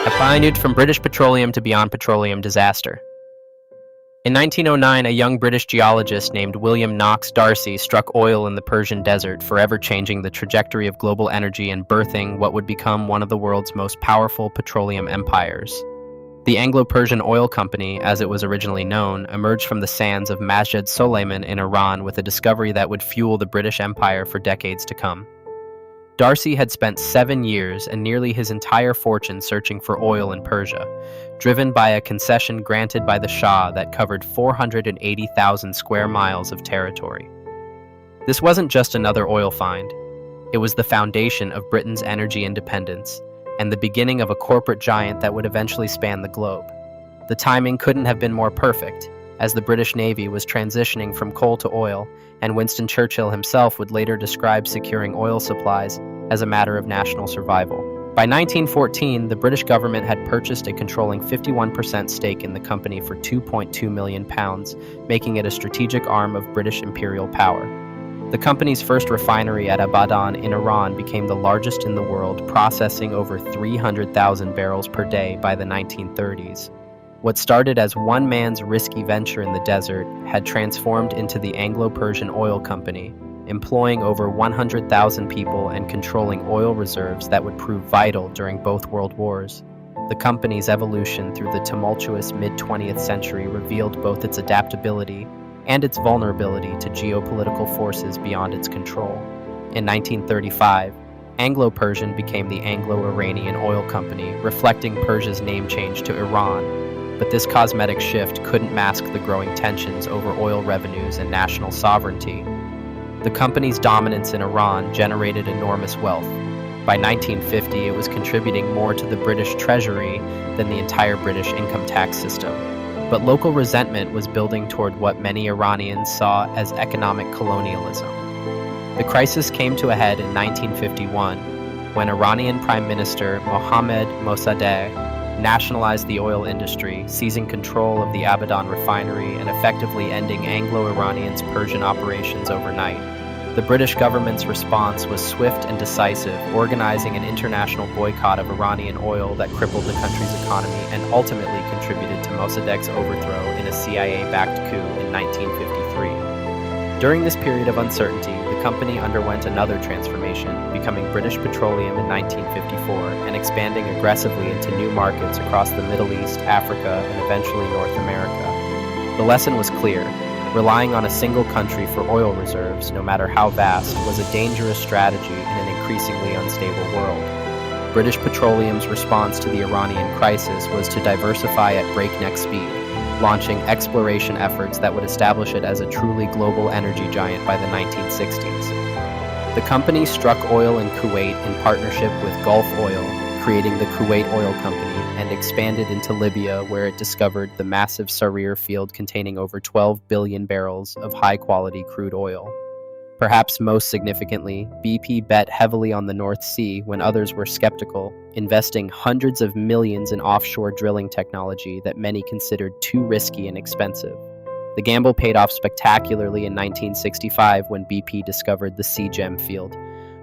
A pioneered from British Petroleum to Beyond Petroleum disaster. In 1909, a young British geologist named William Knox Darcy struck oil in the Persian desert, forever changing the trajectory of global energy and birthing what would become one of the world's most powerful petroleum empires. The Anglo-Persian Oil Company, as it was originally known, emerged from the sands of Masjid Suleiman in Iran with a discovery that would fuel the British Empire for decades to come. Darcy had spent 7 years and nearly his entire fortune searching for oil in Persia, driven by a concession granted by the Shah that covered 480,000 square miles of territory. This wasn't just another oil find. It was the foundation of Britain's energy independence and the beginning of a corporate giant that would eventually span the globe. The timing couldn't have been more perfect, as the British Navy was transitioning from coal to oil, and Winston Churchill himself would later describe securing oil supplies as a matter of national survival. By 1914, the British government had purchased a controlling 51% stake in the company for £2.2 million, making it a strategic arm of British imperial power. The company's first refinery at Abadan in Iran became the largest in the world, processing over 300,000 barrels per day by the 1930s. What started as one man's risky venture in the desert had transformed into the Anglo-Persian Oil Company, employing over 100,000 people and controlling oil reserves that would prove vital during both world wars. The company's evolution through the tumultuous mid-20th century revealed both its adaptability and its vulnerability to geopolitical forces beyond its control. In 1935, Anglo-Persian became the Anglo-Iranian Oil Company, reflecting Persia's name change to Iran. But this cosmetic shift couldn't mask the growing tensions over oil revenues and national sovereignty. The company's dominance in Iran generated enormous wealth. By 1950, it was contributing more to the British treasury than the entire British income tax system. But local resentment was building toward what many Iranians saw as economic colonialism. The crisis came to a head in 1951 when Iranian Prime Minister Mohammad Mossadegh nationalized the oil industry, seizing control of the Abadan refinery and effectively ending Anglo-Iranian's Persian operations overnight. The British government's response was swift and decisive, organizing an international boycott of Iranian oil that crippled the country's economy and ultimately contributed to Mossadegh's overthrow in a CIA-backed coup in 1953. During this period of uncertainty, the company underwent another transformation, becoming British Petroleum in 1954 and expanding aggressively into new markets across the Middle East, Africa, and eventually North America. The lesson was clear. Relying on a single country for oil reserves, no matter how vast, was a dangerous strategy in an increasingly unstable world. British Petroleum's response to the Iranian crisis was to diversify at breakneck speed, launching exploration efforts that would establish it as a truly global energy giant by the 1960s. The company struck oil in Kuwait in partnership with Gulf Oil, creating the Kuwait Oil Company, and expanded into Libya, where it discovered the massive Sarir field containing over 12 billion barrels of high-quality crude oil. Perhaps most significantly, BP bet heavily on the North Sea when others were skeptical, investing hundreds of millions in offshore drilling technology that many considered too risky and expensive. The gamble paid off spectacularly in 1965 when BP discovered the Sea-Gem field,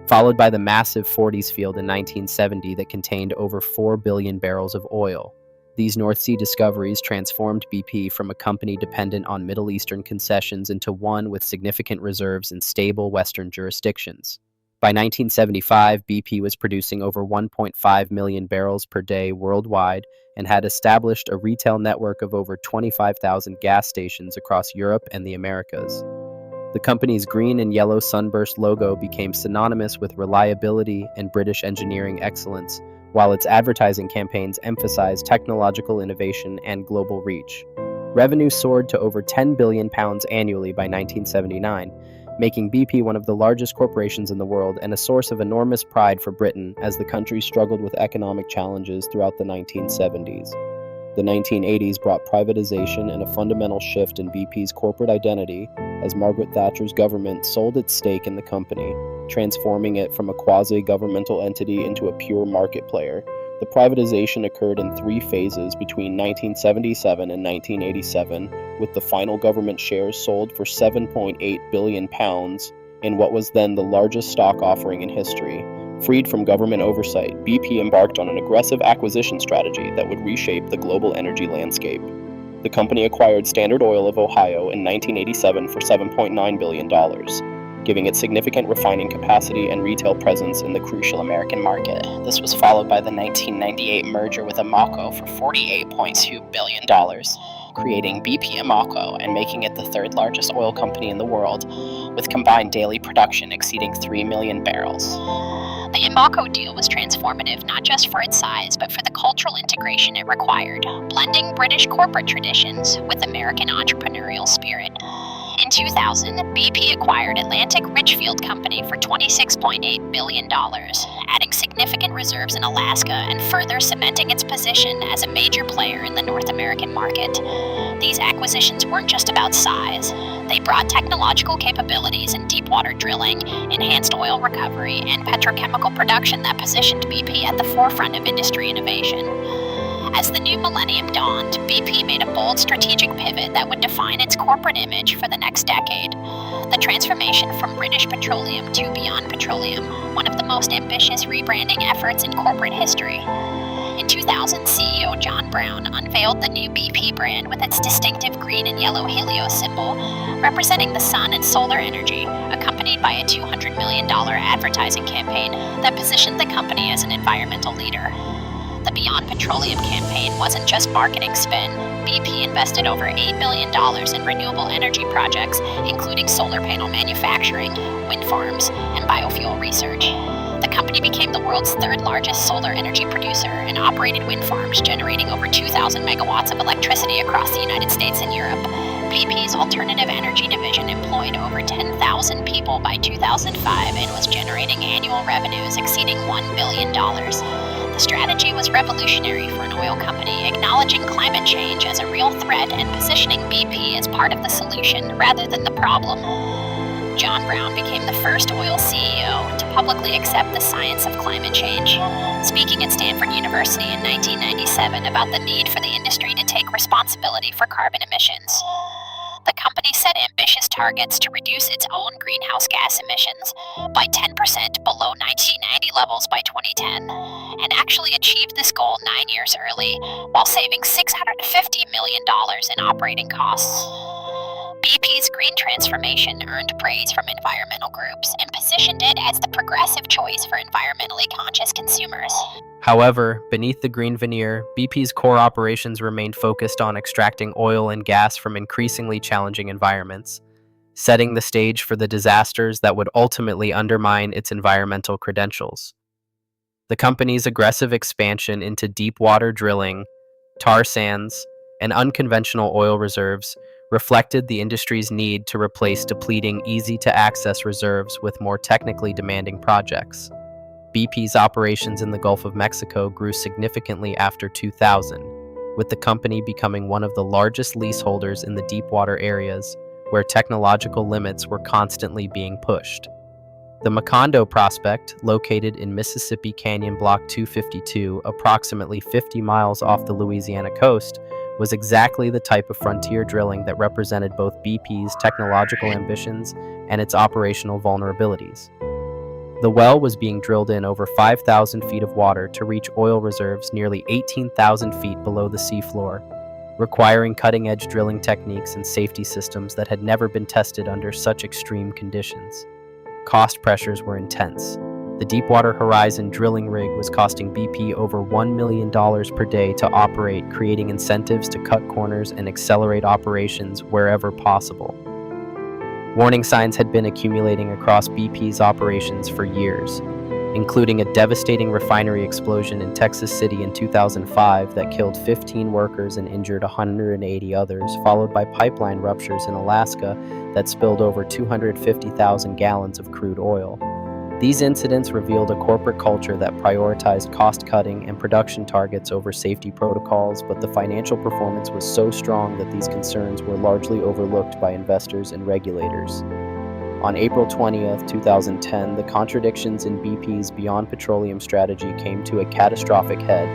followed by the massive Forties field in 1970 that contained over 4 billion barrels of oil. These North Sea discoveries transformed BP from a company dependent on Middle Eastern concessions into one with significant reserves in stable Western jurisdictions. By 1975, BP was producing over 1.5 million barrels per day worldwide and had established a retail network of over 25,000 gas stations across Europe and the Americas. The company's green and yellow sunburst logo became synonymous with reliability and British engineering excellence, while its advertising campaigns emphasized technological innovation and global reach. Revenue soared to over £10 billion annually by 1979, making BP one of the largest corporations in the world and a source of enormous pride for Britain as the country struggled with economic challenges throughout the 1970s. The 1980s brought privatization and a fundamental shift in BP's corporate identity as Margaret Thatcher's government sold its stake in the company, transforming it from a quasi-governmental entity into a pure market player. The privatization occurred in 3 phases between 1977 and 1987, with the final government shares sold for £7.8 billion in what was then the largest stock offering in history. Freed from government oversight, BP embarked on an aggressive acquisition strategy that would reshape the global energy landscape. The company acquired Standard Oil of Ohio in 1987 for $7.9 billion, giving it significant refining capacity and retail presence in the crucial American market. This was followed by the 1998 merger with Amoco for $48.2 billion, creating BP Amoco and making it the third largest oil company in the world, with combined daily production exceeding 3 million barrels. The Amoco deal was transformative not just for its size, but for the cultural integration it required, blending British corporate traditions with American entrepreneurial spirit. In 2000, BP acquired Atlantic Richfield Company for $26.8 billion, adding significant reserves in Alaska and further cementing its position as a major player in the North American market. These acquisitions weren't just about size. They brought technological capabilities in deepwater drilling, enhanced oil recovery, and petrochemical production that positioned BP at the forefront of industry innovation. As the new millennium dawned, BP made a bold strategic pivot that would define its corporate image for the next decade. The transformation from British Petroleum to Beyond Petroleum, one of the most ambitious rebranding efforts in corporate history. In 2000, CEO John Brown unveiled the new BP brand with its distinctive green and yellow Helios symbol, representing the sun and solar energy, accompanied by a $200 million advertising campaign that positioned the company as an environmental leader. The Beyond Petroleum campaign wasn't just marketing spin. BP invested over $8 billion in renewable energy projects, including solar panel manufacturing, wind farms, and biofuel research. The company became the world's third largest solar energy producer and operated wind farms generating over 2,000 megawatts of electricity across the United States and Europe. BP's alternative energy division employed over 10,000 people by 2005 and was generating annual revenues exceeding $1 billion. The strategy was revolutionary for an oil company, acknowledging climate change as a real threat and positioning BP as part of the solution rather than the problem. John Brown became the first oil CEO to publicly accept the science of climate change, speaking at Stanford University in 1997 about the need for the industry to take responsibility for carbon emissions. The company set ambitious targets to reduce its own greenhouse gas emissions by 10% below 1990 levels by 2010, and actually achieved this goal 9 years early while saving $650 million in operating costs. BP's green transformation earned praise from environmental groups and positioned it as the progressive choice for environmentally conscious consumers. However, beneath the green veneer, BP's core operations remained focused on extracting oil and gas from increasingly challenging environments, setting the stage for the disasters that would ultimately undermine its environmental credentials. The company's aggressive expansion into deep-water drilling, tar sands, and unconventional oil reserves reflected the industry's need to replace depleting, easy-to-access reserves with more technically demanding projects. BP's operations in the Gulf of Mexico grew significantly after 2000, with the company becoming one of the largest leaseholders in the deepwater areas, where technological limits were constantly being pushed. The Macondo prospect, located in Mississippi Canyon Block 252, approximately 50 miles off the Louisiana coast, was exactly the type of frontier drilling that represented both BP's technological ambitions and its operational vulnerabilities. The well was being drilled in over 5,000 feet of water to reach oil reserves nearly 18,000 feet below the seafloor, requiring cutting-edge drilling techniques and safety systems that had never been tested under such extreme conditions. Cost pressures were intense. The Deepwater Horizon drilling rig was costing BP over $1 million per day to operate, creating incentives to cut corners and accelerate operations wherever possible. Warning signs had been accumulating across BP's operations for years, including a devastating refinery explosion in Texas City in 2005 that killed 15 workers and injured 180 others, followed by pipeline ruptures in Alaska that spilled over 250,000 gallons of crude oil. These incidents revealed a corporate culture that prioritized cost-cutting and production targets over safety protocols, but the financial performance was so strong that these concerns were largely overlooked by investors and regulators. On April 20th, 2010, the contradictions in BP's Beyond Petroleum strategy came to a catastrophic head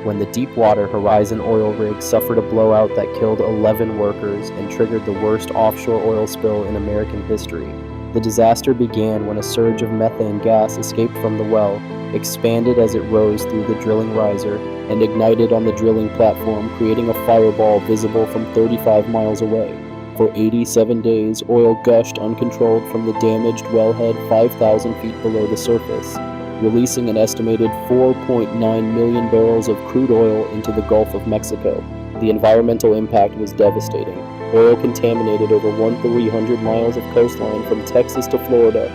when the Deepwater Horizon oil rig suffered a blowout that killed 11 workers and triggered the worst offshore oil spill in American history. The disaster began when a surge of methane gas escaped from the well, expanded as it rose through the drilling riser, and ignited on the drilling platform, creating a fireball visible from 35 miles away. For 87 days, oil gushed uncontrolled from the damaged wellhead 5,000 feet below the surface, releasing an estimated 4.9 million barrels of crude oil into the Gulf of Mexico. The environmental impact was devastating. Oil contaminated over 1,300 miles of coastline from Texas to Florida,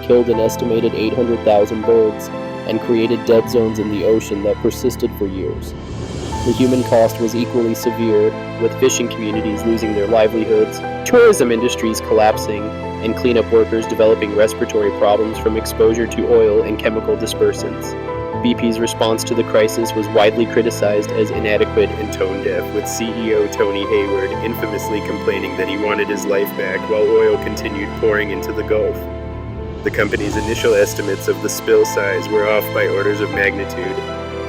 killed an estimated 800,000 birds, and created dead zones in the ocean that persisted for years. The human cost was equally severe, with fishing communities losing their livelihoods, tourism industries collapsing, and cleanup workers developing respiratory problems from exposure to oil and chemical dispersants. BP's response to the crisis was widely criticized as inadequate and tone-deaf, with CEO Tony Hayward infamously complaining that he wanted his life back while oil continued pouring into the Gulf. The company's initial estimates of the spill size were off by orders of magnitude,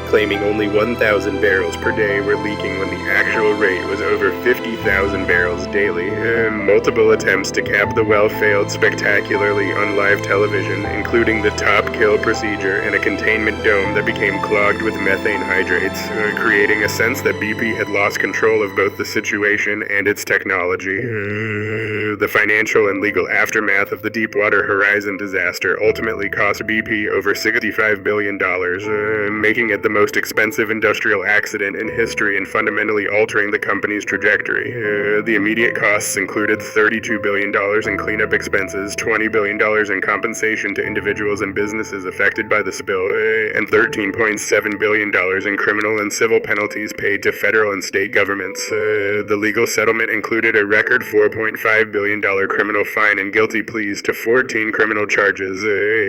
claiming only 1,000 barrels per day were leaking when the actual rate was over 50,000 barrels daily. Multiple attempts to cap the well failed spectacularly on live television, including the top kill procedure and a containment dome that became clogged with methane hydrates, creating a sense that BP had lost control of both the situation and its technology. The financial and legal aftermath of the Deepwater Horizon disaster ultimately cost BP over $65 billion, making it the most expensive industrial accident in history and fundamentally altering the company's trajectory. The immediate costs included $32 billion in cleanup expenses, $20 billion in compensation to individuals and businesses affected by the spill, and $13.7 billion in criminal and civil penalties paid to federal and state governments. The legal settlement included a record $4.5 billion criminal fine and guilty pleas to 14 criminal charges,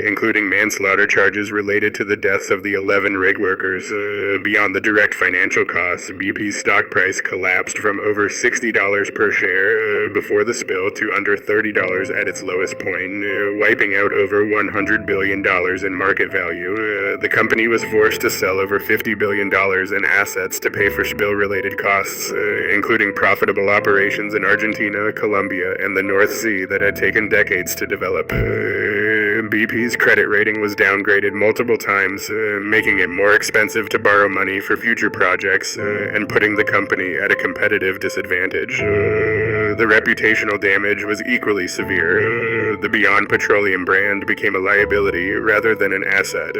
including manslaughter charges related to the deaths of the 11 rig workers. Beyond the direct financial costs, BP's stock price collapsed from over $60 per share before the spill to under $30 at its lowest point, wiping out over $100 billion in market value. The company was forced to sell over $50 billion in assets to pay for spill-related costs, including profitable operations in Argentina, Colombia, and the North Sea that had taken decades to develop. BP's credit rating was downgraded multiple times, making it more expensive to borrow money for future projects, and putting the company at a competitive disadvantage. The reputational damage was equally severe. The Beyond Petroleum brand became a liability rather than an asset,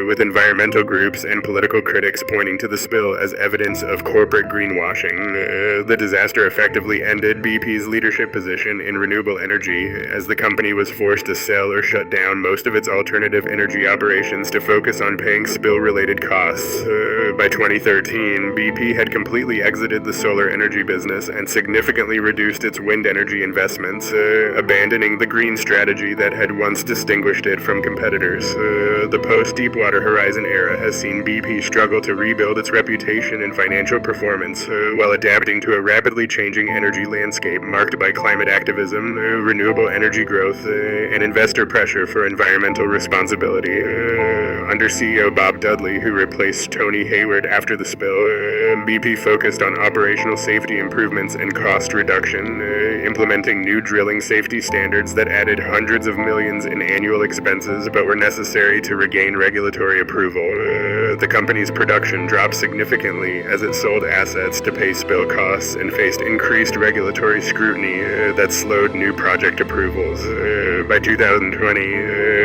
with environmental groups and political critics pointing to the spill as evidence of corporate greenwashing. The disaster effectively ended BP's leadership position in renewable energy, as the company was forced to sell or shut down most of its alternative energy operations to focus on paying spill-related costs. By 2013, BP had completely exited the solar energy business and significantly reduced its wind energy investments, abandoning the green strategy that had once distinguished it from competitors. The post-Deepwater Horizon era has seen BP struggle to rebuild its reputation and financial performance, while adapting to a rapidly changing energy landscape marked by climate activism, renewable energy growth, and investor pressure for environmental responsibility. Under CEO Bob Dudley, who replaced Tony Hayward after the spill, BP focused on operational safety improvements and cost reduction, implementing new drilling safety standards that added hundreds of millions in annual expenses but were necessary to regain regulatory approval. The company's production dropped significantly as it sold assets to pay spill costs and faced increased regulatory scrutiny that slowed new project approvals. By 2020,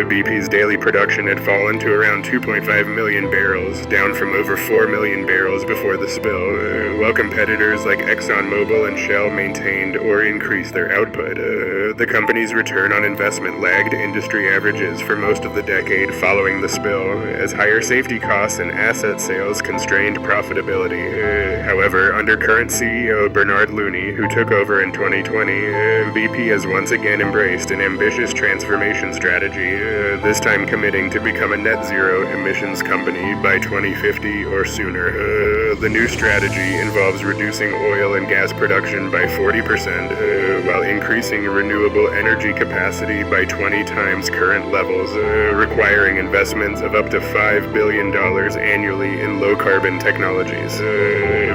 BP's daily production had fallen to around 2.5 million barrels, down from over 4 million barrels before the spill, while competitors like ExxonMobil and Shell maintained or increased their output. The company's return on investment lagged industry averages for most of the decade following the spill, as higher safety costs and asset sales constrained profitability. However, under current CEO Bernard Looney, who took over in 2020, BP has once again embraced an ambitious transformation strategy, this time committing to become a net zero emissions company by 2050 or sooner. The new strategy involves reducing oil and gas production by 40%, while increasing renewable energy capacity by 20 times current levels, requiring investments of up to $5 billion annually in low-carbon technologies.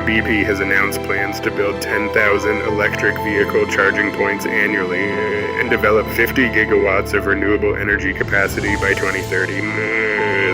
BP has announced plans to build 10,000 electric vehicle charging points annually and develop 50 gigawatts of renewable energy capacity by 2030.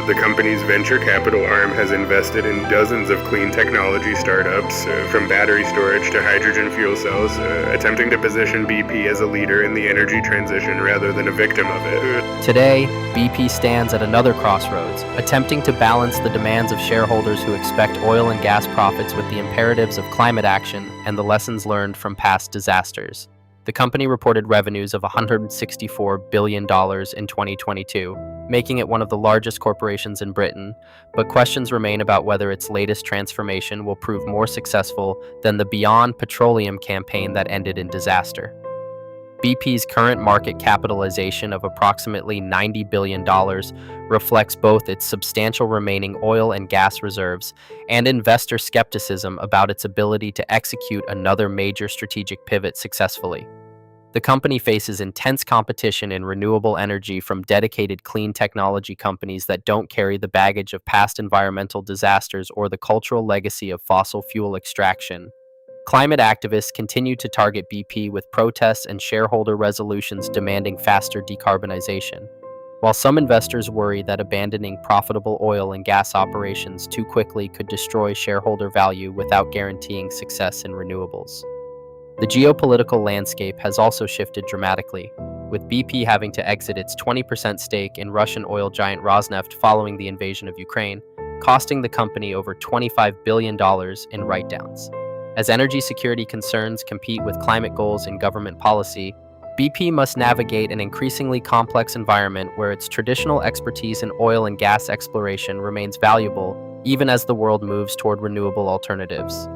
The company's venture capital arm has invested in dozens of clean technology startups, from battery storage to hydrogen fuel cells, attempting to position BP as a leader in the energy transition rather than a victim of it. Today, BP stands at another crossroads, attempting to balance the demands of shareholders who expect oil and gas profits with the imperatives of climate action and the lessons learned from past disasters. The company reported revenues of $164 billion in 2022, making it one of the largest corporations in Britain, but questions remain about whether its latest transformation will prove more successful than the Beyond Petroleum campaign that ended in disaster. BP's current market capitalization of approximately $90 billion reflects both its substantial remaining oil and gas reserves and investor skepticism about its ability to execute another major strategic pivot successfully. The company faces intense competition in renewable energy from dedicated clean technology companies that don't carry the baggage of past environmental disasters or the cultural legacy of fossil fuel extraction. Climate activists continue to target BP with protests and shareholder resolutions demanding faster decarbonization. While some investors worry that abandoning profitable oil and gas operations too quickly could destroy shareholder value without guaranteeing success in renewables. The geopolitical landscape has also shifted dramatically, with BP having to exit its 20% stake in Russian oil giant Rosneft following the invasion of Ukraine, costing the company over $25 billion in write-downs. As energy security concerns compete with climate goals in government policy, BP must navigate an increasingly complex environment where its traditional expertise in oil and gas exploration remains valuable even as the world moves toward renewable alternatives.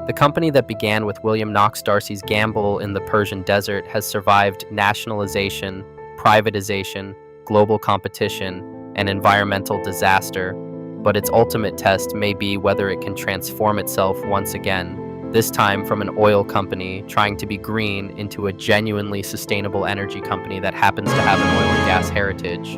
The company that began with William Knox Darcy's gamble in the Persian Desert has survived nationalization, privatization, global competition, and environmental disaster, but its ultimate test may be whether it can transform itself once again, this time from an oil company trying to be green into a genuinely sustainable energy company that happens to have an oil and gas heritage.